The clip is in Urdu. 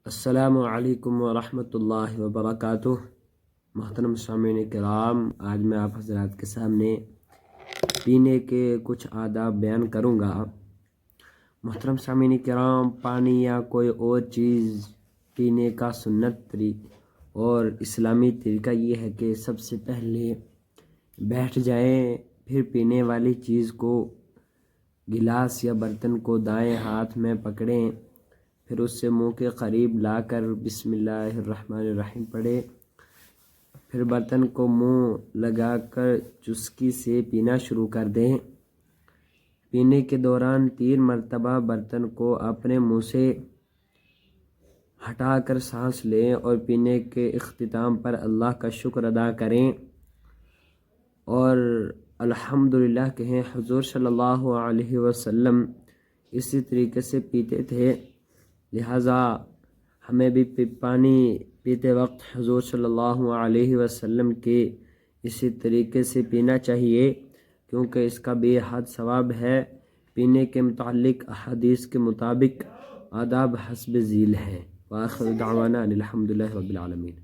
السلام علیکم ورحمۃ اللہ وبرکاتہ۔ محترم سامعین کرام، آج میں آپ حضرات کے سامنے پینے کے کچھ آداب بیان کروں گا۔ محترم سامعین کرام، پانی یا کوئی اور چیز پینے کا سنت اور اسلامی طریقہ یہ ہے کہ سب سے پہلے بیٹھ جائیں، پھر پینے والی چیز کو گلاس یا برتن کو دائیں ہاتھ میں پکڑیں، پھر اس سے منہ کے قریب لا کر بسم اللہ الرحمن الرحیم پڑھیں، پھر برتن کو منہ لگا کر چسکی سے پینا شروع کر دیں۔ پینے کے دوران 3 مرتبہ برتن کو اپنے منہ سے ہٹا کر سانس لیں اور پینے کے اختتام پر اللہ کا شکر ادا کریں اور الحمدللہ کہیں۔ حضور صلی اللہ علیہ وسلم اسی طریقے سے پیتے تھے، لہٰذا ہمیں بھی پانی پیتے وقت حضور صلی اللہ علیہ وسلم کے اسی طریقے سے پینا چاہیے، کیونکہ اس کا بے حد ثواب ہے۔ پینے کے متعلق احادیث کے مطابق آداب حسب ذیل ہیں۔ وآخر دعوانا الحمدللہ رب العالمین۔